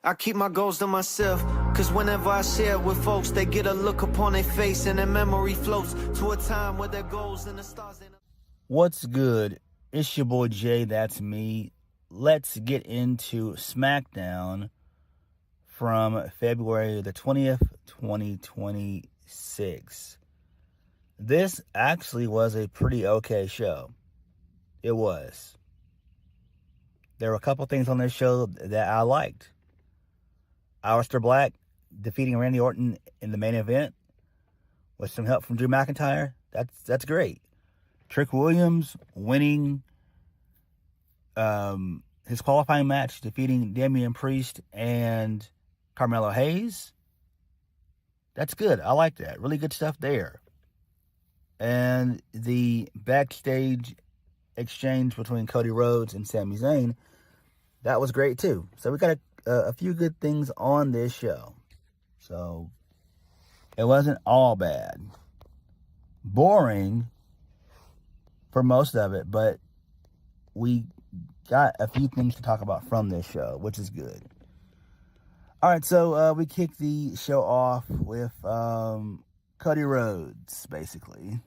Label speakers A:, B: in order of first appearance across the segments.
A: I keep my goals to myself, cause whenever I share it with folks, they get a look upon their face and their memory floats to a time where their goals and the stars ain't...
B: What's good? It's your boy JayThat'sMe. Let's get into Smackdown from February the 20th, 2026. This actually was a pretty okay show. It was. There were a couple things on this show that I liked. Aleister Black defeating Randy Orton in the main event with some help from Drew McIntyre. That's great. Trick Williams winning his qualifying match, defeating Damian Priest and Carmelo Hayes. That's good. I like that. Really good stuff there. And the backstage exchange between Cody Rhodes and Sami Zayn, that was great too. So we got a few good things on this show. So it wasn't all bad. Boring for most of it, but we got a few things to talk about from this show, which is good. All right, so we kicked the show off with Cody Rhodes, basically.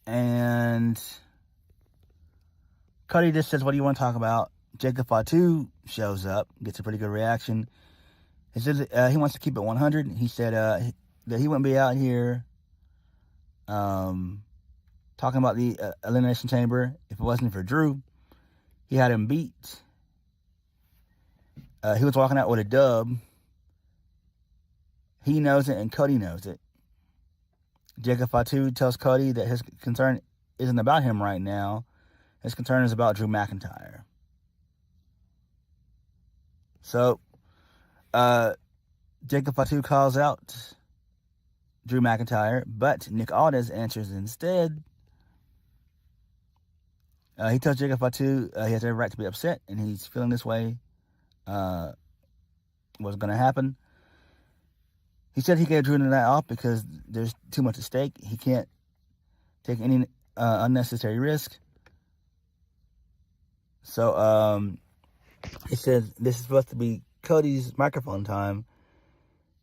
B: And Cody just says, what do you want to talk about? Jacob Fatu shows up, gets a pretty good reaction. He says he wants to keep it 100. He said that he wouldn't be out here talking about the Elimination Chamber if it wasn't for Drew. He had him beat. He was walking out with a dub. He knows it and Cody knows it. Jacob Fatu tells Cody that his concern isn't about him right now. His concern is about Drew McIntyre. So, Jacob Fatu calls out Drew McIntyre, but Nick Aldis answers instead. He tells Jacob Fatu he has every right to be upset, and he's feeling this way. What's going to happen? He said he gave Drew the night off because there's too much at stake. He can't take any unnecessary risk. So, he says this is supposed to be Cody's microphone time.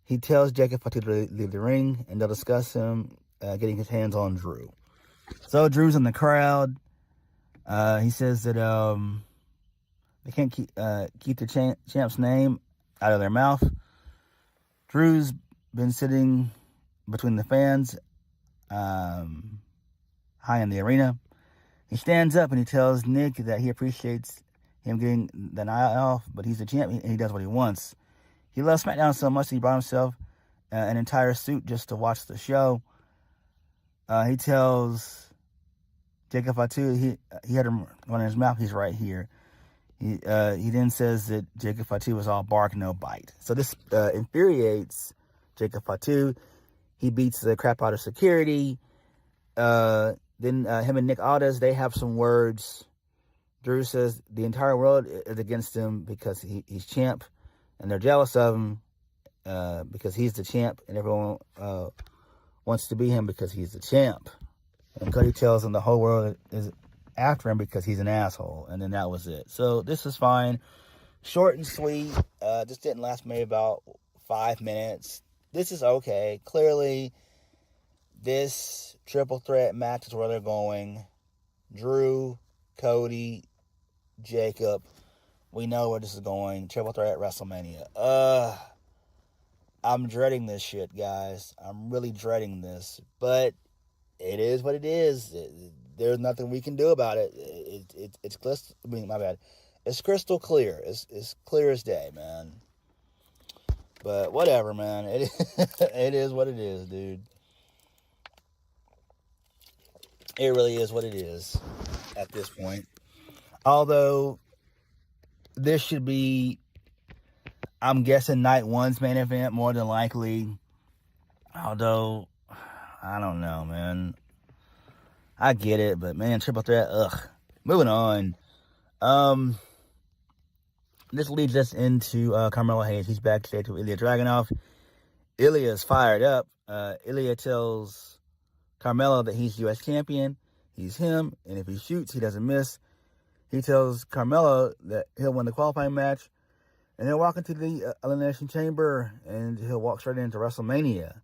B: He tells Jacob Fatu to leave the ring, and they'll discuss him getting his hands on Drew. So Drew's in the crowd. He says that they can't keep the champ's name out of their mouth. Drew's been sitting between the fans, high in the arena. He stands up and he tells Nick that he appreciates him getting the night off, but he's the champ and he does what he wants. He loves SmackDown so much that he brought himself an entire suit just to watch the show. He tells Jacob Fatu he had him one in his mouth. He's right here. He then says that Jacob Fatu was all bark, no bite. So this infuriates Jacob Fatu. He beats the crap out of security. Then him and Nick Aldis, they have some words. Drew says the entire world is against him because he's champ, and they're jealous of him because he's the champ, and everyone wants to be him because he's the champ. And Cody tells him the whole world is after him because he's an asshole, and then that was it. So this is fine. Short and sweet. Just didn't last maybe about 5 minutes. This is okay. Clearly, this triple threat match is where they're going. Drew, Cody, Jacob. We know where this is going. Triple threat WrestleMania. I'm dreading this shit, guys. I'm really dreading this. But it is what it is. There's nothing we can do about it. It's my bad. It's crystal clear. It's clear as day, man. But whatever, man. It is what it is, dude. It really is what it is at this point. Although, this should be, I'm guessing, night one's main event, more than likely. Although, I don't know, man. I get it, but man, triple threat, ugh. Moving on. This leads us into Carmelo Hayes. He's backstage with Ilya Dragunov. Ilya's fired up. Ilya tells Carmelo that he's U.S. champion. He's him, and if he shoots, he doesn't miss. he tells Carmella that he'll win the qualifying match, and he'll walk into the Elimination Chamber, and he'll walk straight into WrestleMania.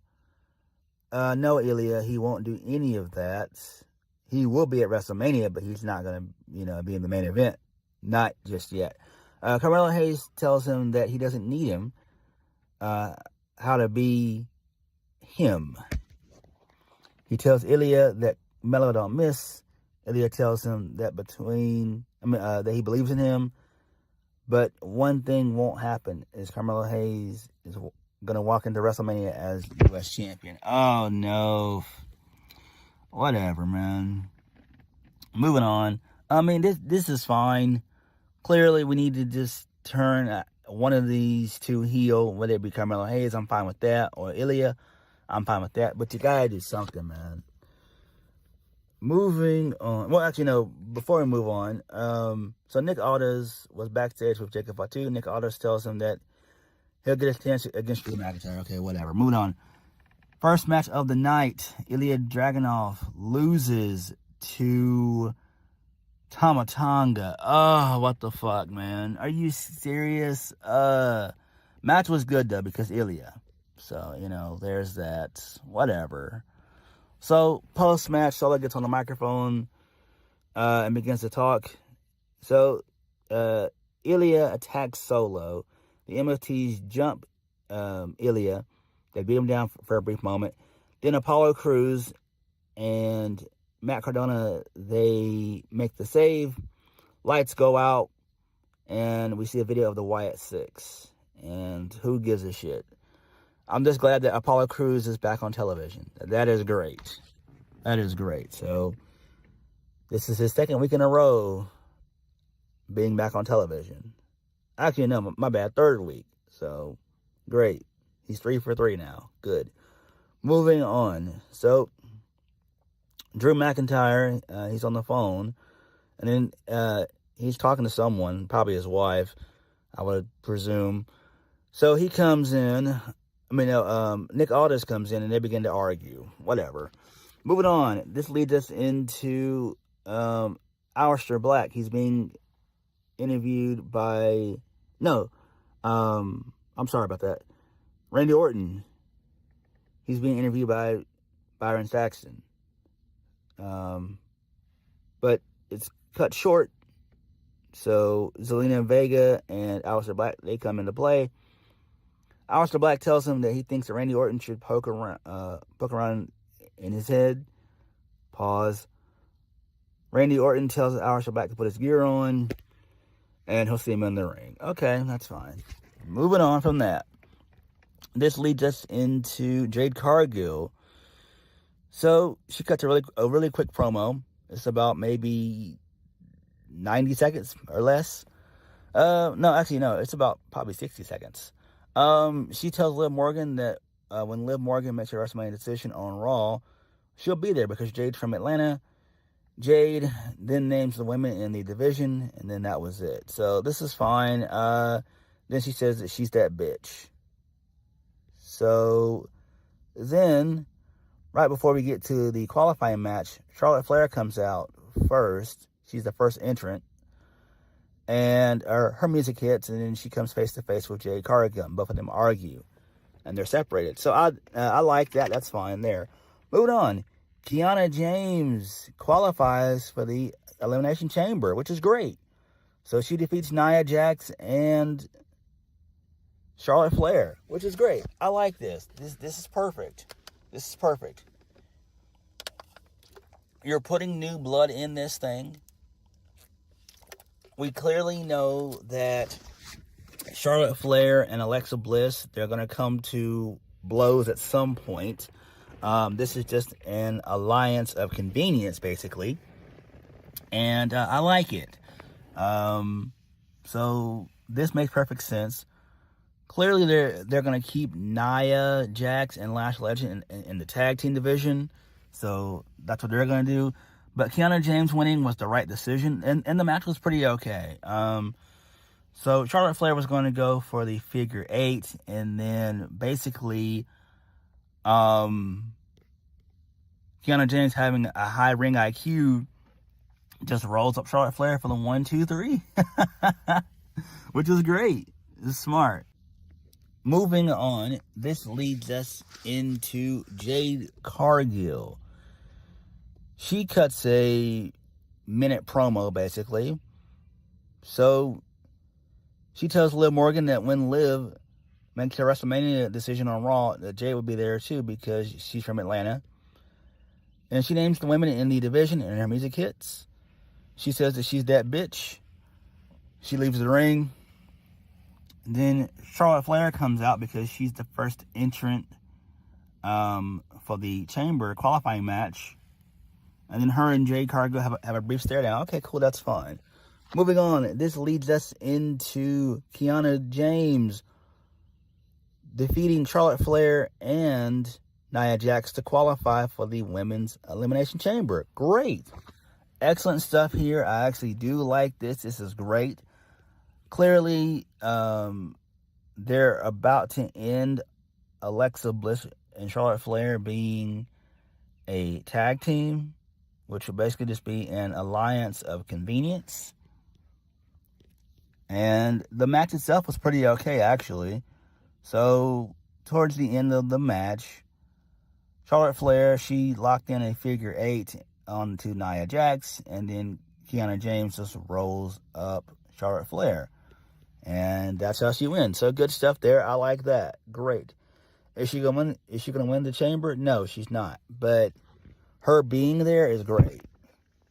B: No, Ilya, he won't do any of that. He will be at WrestleMania, but he's not going to, be in the main event. Not just yet. Carmelo Hayes tells him that he doesn't need him. How to be him. He tells Ilya that Melo don't miss. Ilya tells him that that he believes in him. But one thing won't happen is Carmelo Hayes is going to walk into WrestleMania as U.S. champion. Oh, no. Whatever, man. Moving on. I mean, this is fine. Clearly, we need to just turn one of these two heel, whether it be Carmelo Hayes, I'm fine with that, or Ilya, I'm fine with that. But you gotta do something, man. Moving on. Well, actually, no. Before we move on, so Nick Aldis was backstage with Jacob Fatu. Nick Aldis tells him that he'll get his chance against Drew McIntyre. Okay, whatever. Moving on. First match of the night, Ilya Dragunov loses to Tama Tonga. Oh, what the fuck, man? Are you serious? Match was good, though, because Ilya. So, there's that. Whatever. So, post-match, Solo gets on the microphone and begins to talk. So, Ilya attacks Solo. The MFTs jump Ilya. They beat him down for a brief moment. Then Apollo Crews and Matt Cardona, they make the save. Lights go out. And we see a video of the Wyatt Six. And who gives a shit? I'm just glad that Apollo Crews is back on television. That is great. That is great. So, this is his second week in a row being back on television. Actually, no, my bad. Third week. So, great. He's 3 for 3 now. Good. Moving on. So, Drew McIntyre, he's on the phone. And then he's talking to someone, probably his wife, I would presume. So, he comes in. Nick Aldis comes in and they begin to argue. Whatever. Moving on. This leads us into Aleister Black. He's being interviewed by... No. I'm sorry about that. Randy Orton. He's being interviewed by Byron Saxton. But it's cut short. So Zelina Vega and Aleister Black, they come into play. Aleister Black tells him that he thinks that Randy Orton should poke around in his head. Pause. Randy Orton tells Aleister Black to put his gear on, and he'll see him in the ring. Okay, that's fine. Moving on from that. This leads us into Jade Cargill. So she cuts a really quick promo. It's about maybe 90 seconds or less. It's about probably 60 seconds. She tells Liv Morgan that when Liv Morgan makes her WrestleMania decision on Raw, she'll be there because Jade's from Atlanta. Jade then names the women in the division, and then that was it. So this is fine. Then she says that she's that bitch. So then, right before we get to the qualifying match, Charlotte Flair comes out first. She's the first entrant. And her music hits, and then she comes face-to-face with Jade Cargill, and both of them argue. And they're separated. So I like that. That's fine there. Moving on. Kianna James qualifies for the Elimination Chamber, which is great. So she defeats Nia Jax and Charlotte Flair, which is great. I like this. This is perfect. This is perfect. You're putting new blood in this thing. We clearly know that Charlotte Flair and Alexa Bliss, they're going to come to blows at some point. This is just an alliance of convenience, basically. And I like it. So this makes perfect sense. Clearly, they're going to keep Nia Jax and Lash Legend in the tag team division. So that's what they're going to do. But Kianna James winning was the right decision. And the match was pretty okay. So Charlotte Flair was going to go for the figure 8. And then basically, Kianna James having a high ring IQ just rolls up Charlotte Flair for the 1, 2, 3, which is great. It's smart. Moving on, this leads us into Jade Cargill. She cuts a minute promo, basically. So, she tells Liv Morgan that when Liv makes her WrestleMania decision on Raw, that Jade will be there too because she's from Atlanta. And she names the women in the division and her music hits. She says that she's that bitch. She leaves the ring. Then Charlotte Flair comes out because she's the first entrant for the Chamber qualifying match. And then her and Jade Cargill have a brief stare down. Okay, cool, that's fine. Moving on, this leads us into Kianna James defeating Charlotte Flair and Nia Jax to qualify for the Women's Elimination Chamber. Great. Excellent stuff here. I actually do like this. This is great. Clearly, they're about to end Alexa Bliss and Charlotte Flair being a tag team, which will basically just be an alliance of convenience. And the match itself was pretty okay, actually. So, towards the end of the match, Charlotte Flair, she locked in a figure 8 onto Nia Jax, and then Kianna James just rolls up Charlotte Flair. And that's how she wins. So good stuff there. I like that. Great. Is she gonna win the Chamber? No, she's not. But her being there is great.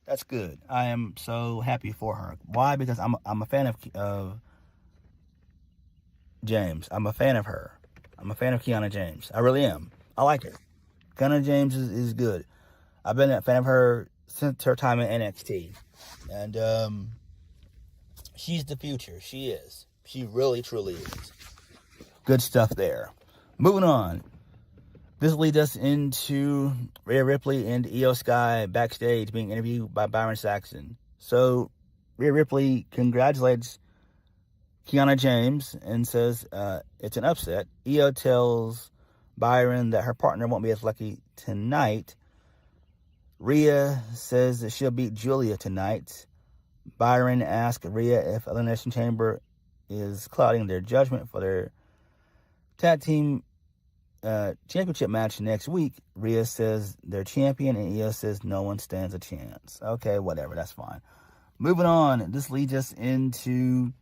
B: That's good. I am so happy for her. Why? Because I'm a fan of James. I'm a fan of her. I'm a fan of Kianna James. I really am. I like her. Kianna James is good. I've been a fan of her since her time in NXT. And she's the future. She is. She really, truly is. Good stuff there. Moving on. This leads us into Rhea Ripley and Io Sky backstage being interviewed by Byron Saxton. So, Rhea Ripley congratulates Kianna James and says it's an upset. Io tells Byron that her partner won't be as lucky tonight. Rhea says that she'll beat Julia tonight. Byron asks Rhea if Elimination Chamber is clouding their judgment for their tag team championship match next week. Rhea says they're champion, and Io says no one stands a chance. Okay, whatever, that's fine. Moving on, this leads us into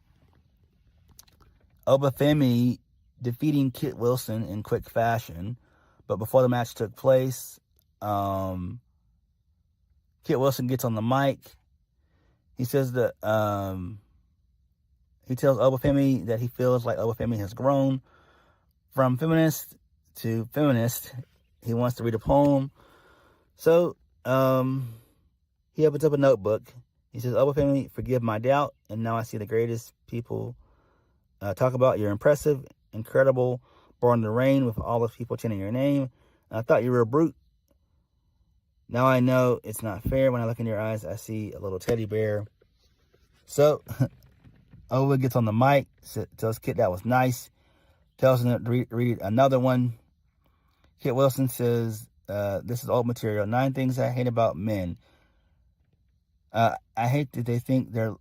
B: Obafemi defeating Kit Wilson in quick fashion. But before the match took place, Kit Wilson gets on the mic. He says that he tells Obafemi that he feels like Obafemi has grown from feminist to feminist. He wants to read a poem. So he opens up a notebook. He says, Obafemi, forgive my doubt, and now I see the greatest people talk about. You're impressive, incredible, born to reign with all those people chanting your name. I thought you were a brute. Now I know it's not fair. When I look in your eyes, I see a little teddy bear. So, Oba gets on the mic, tells Kit that was nice, tells him to read another one. Kit Wilson says, this is old material. 9 things I hate about men. I hate that they think they're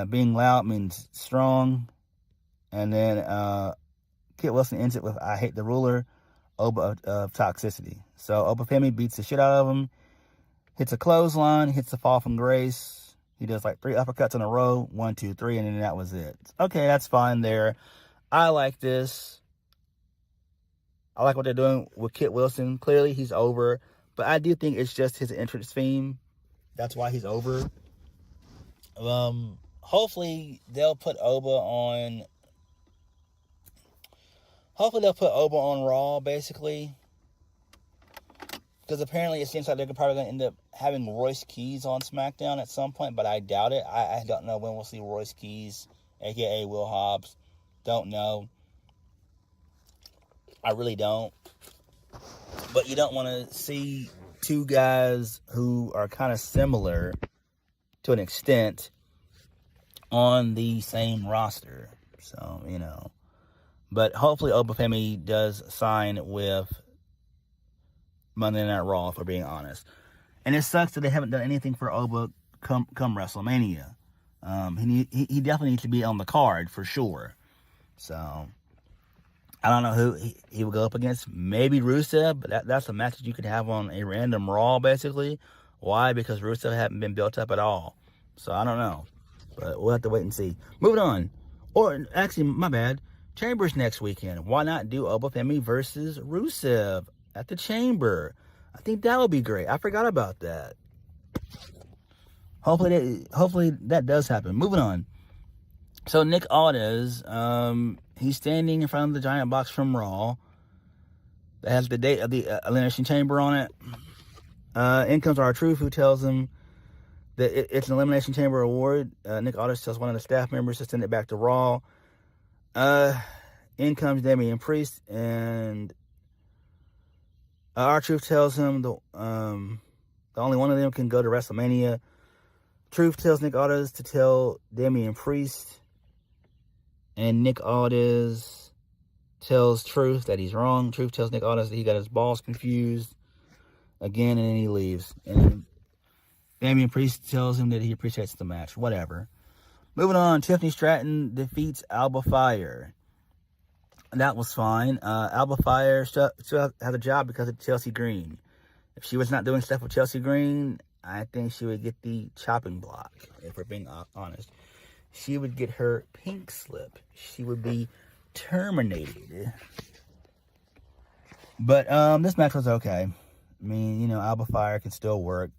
B: being loud means strong. And then Kit Wilson ends it with, I hate the ruler, Oba of toxicity. So Obafemi beats the shit out of him, hits a clothesline, hits the fall from grace. He does like 3 uppercuts in a row, 1, 2, 3, and then that was it. Okay, that's fine there. I like this. I like what they're doing with Kit Wilson. Clearly, he's over, but I do think it's just his entrance theme. That's why he's over. Hopefully, they'll put Oba on. Hopefully, they'll put Oba on Raw, basically. Because apparently it seems like they're probably going to end up having Royce Keys on SmackDown at some point, but I doubt it. I don't know when we'll see Royce Keys, a.k.a. Will Hobbs. Don't know. I really don't. But you don't want to see 2 guys who are kind of similar to an extent on the same roster. So, you know. But hopefully Obafemi does sign with Monday Night Raw, if we're being honest. And it sucks that they haven't done anything for Oba come WrestleMania. He definitely needs to be on the card for sure. So I don't know who he would go up against. Maybe Rusev, but that's a match that you could have on a random Raw, basically. Why? Because Rusev hadn't been built up at all. So I don't know. But we'll have to wait and see. Moving on. Or, actually, my bad. Chamber's next weekend. Why not do Obafemi versus Rusev at the Chamber? I think that would be great. I forgot about that. Hopefully that does happen. Moving on. So Nick Aldis, he's standing in front of the giant box from Raw that has the date of the Elimination Chamber on it. In comes R-Truth, who tells him that it's an Elimination Chamber award. Nick Aldis tells one of the staff members to send it back to Raw. In comes Damian Priest, and R-Truth tells him the only one of them can go to WrestleMania. Truth tells Nick Aldis to tell Damian Priest, and Nick Aldis tells Truth that he's wrong. Truth tells Nick Aldis that he got his balls confused again, and then he leaves. And Damian Priest tells him that he appreciates the match. Whatever. Moving on, Tiffany Stratton defeats Alba Fire. That was fine. Alba Fire still has a job because of Chelsea Green. If she was not doing stuff with Chelsea Green, I think she would get the chopping block, if we're being honest. She would get her pink slip. She would be terminated. But this match was okay. I mean, Alba Fire can still work.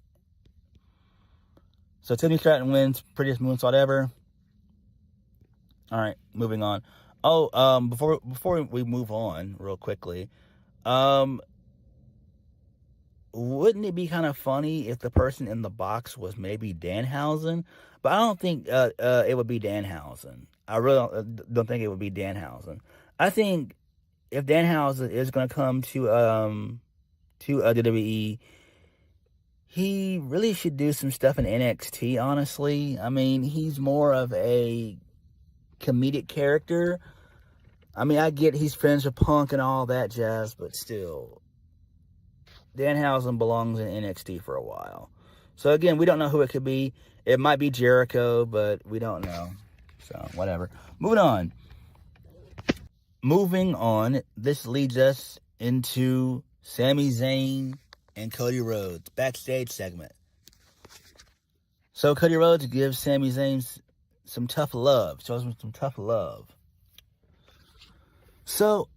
B: So Tiffany Stratton wins. Prettiest moonsault ever. All right, moving on. Oh, before we move on real quickly, wouldn't it be kind of funny if the person in the box was maybe Danhausen? But I don't think it would be Danhausen. I really don't think it would be Danhausen. I think if Danhausen is going to come to WWE, he really should do some stuff in NXT, honestly. I mean, he's more of a comedic character. I mean, I get he's friends with Punk and all that jazz, but still, Danhausen belongs in NXT for a while. So again, we don't know who it could be. It might be Jericho, but we don't know. So whatever. Moving on. This leads us into Sami Zayn and Cody Rhodes backstage segment. So Cody Rhodes gives Sami Zayn some tough love. Shows him some tough love. So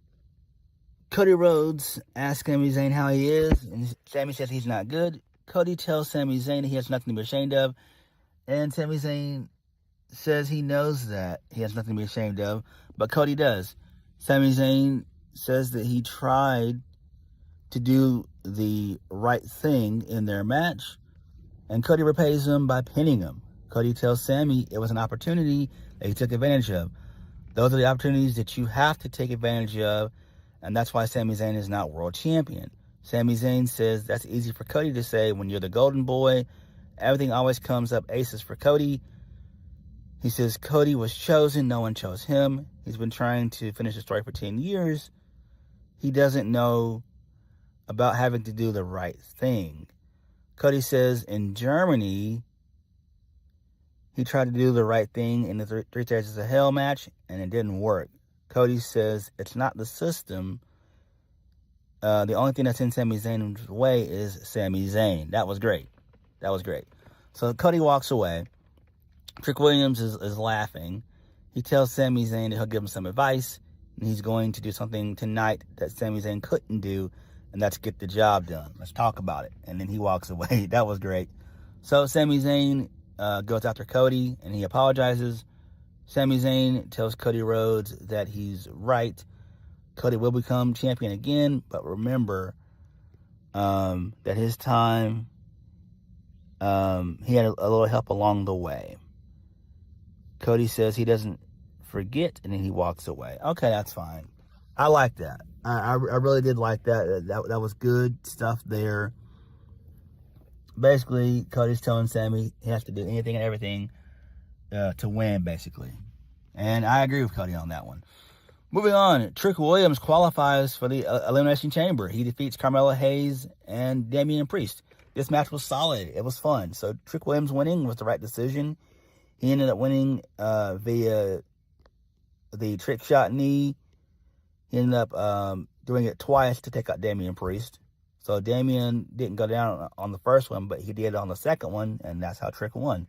B: Cody Rhodes asks Sami Zayn how he is, and Sami says he's not good. Cody tells Sami Zayn that he has nothing to be ashamed of, and Sami Zayn says he knows that he has nothing to be ashamed of, but Cody does. Sami Zayn says that he tried to do the right thing in their match, and Cody repays him by pinning him. Cody tells Sami it was an opportunity that he took advantage of. Those are the opportunities that you have to take advantage of, and that's why Sami Zayn is not world champion. Sami Zayn says that's easy for Cody to say when you're the golden boy. Everything always comes up aces for Cody. He says Cody was chosen, no one chose him. He's been trying to finish the story for 10 years. He doesn't know about having to do the right thing. Cody says in Germany, he tried to do the right thing in the Three Stages of Hell match, and it didn't work. Cody says it's not the system. The only thing that's in Sami Zayn's way is Sami Zayn. That was great. So Cody walks away. Trick Williams is laughing. He tells Sami Zayn that he'll give him some advice, and he's going to do something tonight that Sami Zayn couldn't do, and that's get the job done. Let's talk about it. And then he walks away. That was great. So Sami Zayn goes after Cody, and he apologizes. Sami Zayn tells Cody Rhodes that he's right. Cody will become champion again, but remember that his time, he had a little help along the way. Cody says he doesn't forget, and then he walks away. Okay, that's fine. I like that. I really did like that. That was good stuff there. Basically, Cody's telling Sami he has to do anything and everything to win, basically. And I agree with Cody on that one. Moving on, Trick Williams qualifies for the Elimination Chamber. He defeats Carmelo Hayes and Damian Priest. this match was solid. It was fun. So Trick Williams winning was the right decision. He ended up winning via the trick shot knee. He ended up doing it twice to take out Damian Priest. So Damian didn't go down on the first one, but he did on the second one, and that's how Trick won.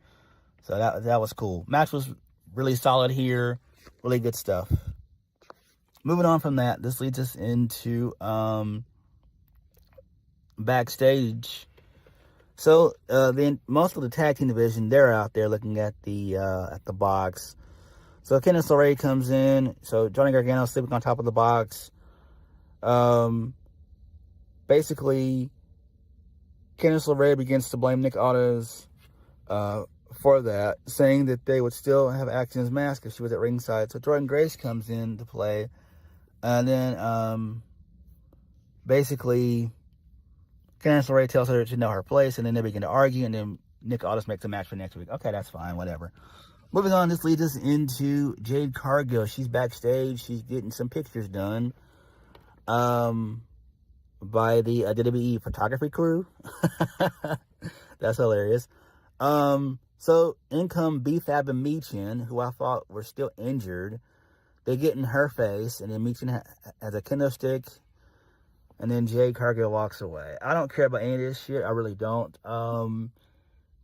B: So that was cool. Match was really solid here. Really good stuff. Moving on from that, this leads us into backstage. So most of the tag team division, they're out there looking at the box. So Candice LeRae comes in. So Johnny Gargano sleeping on top of the box. Basically, Candice LeRae begins to blame Nick Aldis for that, saying that they would still have Action's mask if she was at ringside. So Jordan Grace comes in to play. And then basically Candice LeRae tells her to know her place, and then they begin to argue, and then Nick Aldis makes a match for next week. Okay, that's fine, whatever. Moving on, this leads us into Jade Cargill. She's backstage. She's getting some pictures done by the WWE photography crew. That's hilarious. So in come B-Fab and Michin, who I thought were still injured. They get in her face, and then Michin has a kendo stick, and then Jade Cargill walks away. I don't care about any of this shit. I really don't.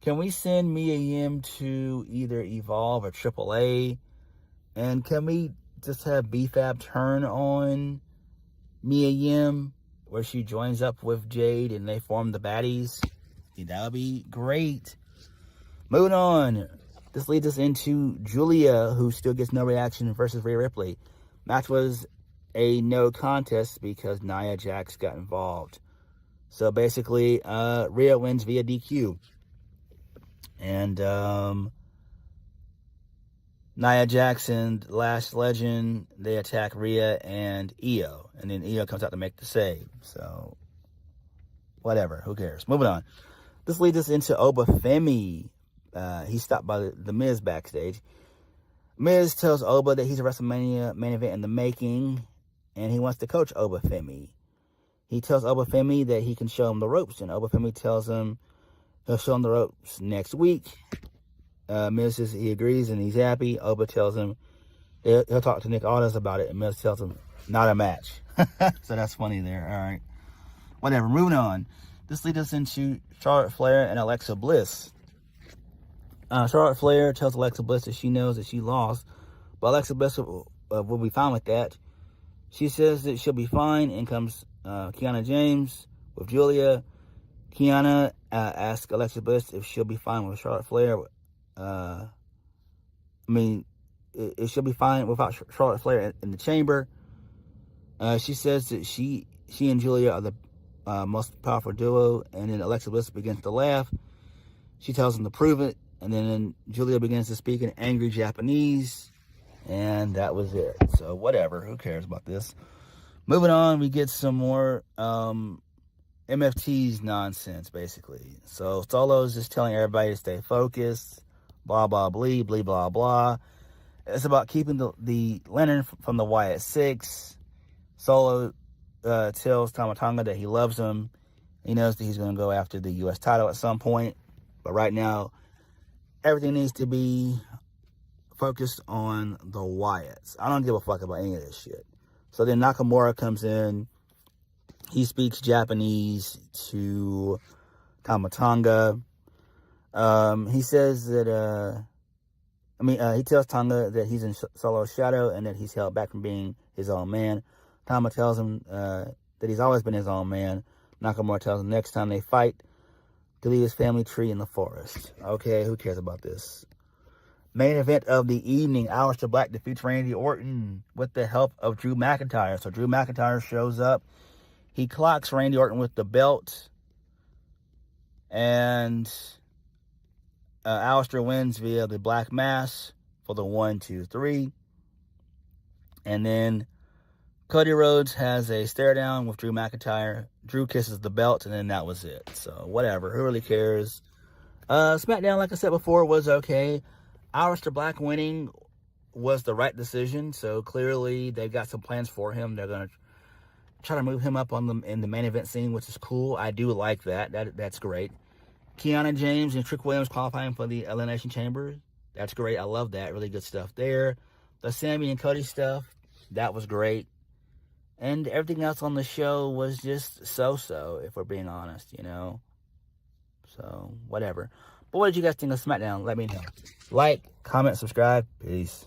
B: Can we send Mia Yim to either Evolve or AAA? And can we just have B-Fab turn on Mia Yim, where she joins up with Jade and they form the baddies? That would be great. Moving on. This leads us into Julia, who still gets no reaction, versus Rhea Ripley. Match was a no contest because Nia Jax got involved. So basically, Rhea wins via DQ. And Nia Jax and Lash Legend, they attack Rhea and Io. And then Io comes out to make the save. So, whatever. Who cares? Moving on. This leads us into Obafemi. He stopped by the Miz backstage. Miz tells Oba that he's a WrestleMania main event in the making, and he wants to coach Obafemi. He tells Obafemi that he can show him the ropes, and Obafemi tells him he'll show him the ropes next week. Miz says he agrees and he's happy. Oba tells him he'll talk to Nick Aldis about it, and Miz tells him not a match. So that's funny there. All right. Whatever. Moving on. This leads us into Charlotte Flair and Alexa Bliss. Charlotte Flair tells Alexa Bliss that she knows that she lost, but Alexa Bliss will be fine with that. She says that she'll be fine, and comes Kianna James with Julia. Kianna asks Alexa Bliss if she'll be fine with Charlotte Flair. If she'll be fine without Charlotte Flair in the chamber. She says that she and Julia are the most powerful duo, and then Alexa Bliss begins to laugh. She tells him to prove it, and then Julia begins to speak in angry Japanese, and that was it. So whatever, who cares about this? Moving on, we get some more MFT's nonsense, basically. So Solo's just telling everybody to stay focused, blah, blah, blah, blah, blah, blah. It's about keeping the lantern from the Wyatt Six. Solo tells Tama Tonga that he loves him. He knows that he's going to go after the U.S. title at some point. But right now, everything needs to be focused on the Wyatts. I don't give a fuck about any of this shit. So then Nakamura comes in. He speaks Japanese to Tama Tonga. He says that, he tells Tonga that he's in Solo's shadow and that he's held back from being his own man. Tama tells him that he's always been his own man. Nakamura tells him next time they fight to leave his family tree in the forest. Okay, who cares about this? Main event of the evening, Aleister Black defeats Randy Orton with the help of Drew McIntyre. So Drew McIntyre shows up. He clocks Randy Orton with the belt. And Aleister wins via the Black Mass for the 1, 2, 3. And then Cody Rhodes has a stare down with Drew McIntyre. Drew kisses the belt, and then that was it. So, whatever. Who really cares? Smackdown, like I said before, was okay. Aleister Black winning was the right decision. So, clearly, they've got some plans for him. They're going to try to move him up in the main event scene, which is cool. I do like that. That's great. Kianna James and Trick Williams qualifying for the Elimination Chamber. That's great. I love that. Really good stuff there. The Sami and Cody stuff, that was great. And everything else on the show was just so-so, if we're being honest, you know. So, whatever. But what did you guys think of SmackDown? Let me know. Like, comment, subscribe. Peace.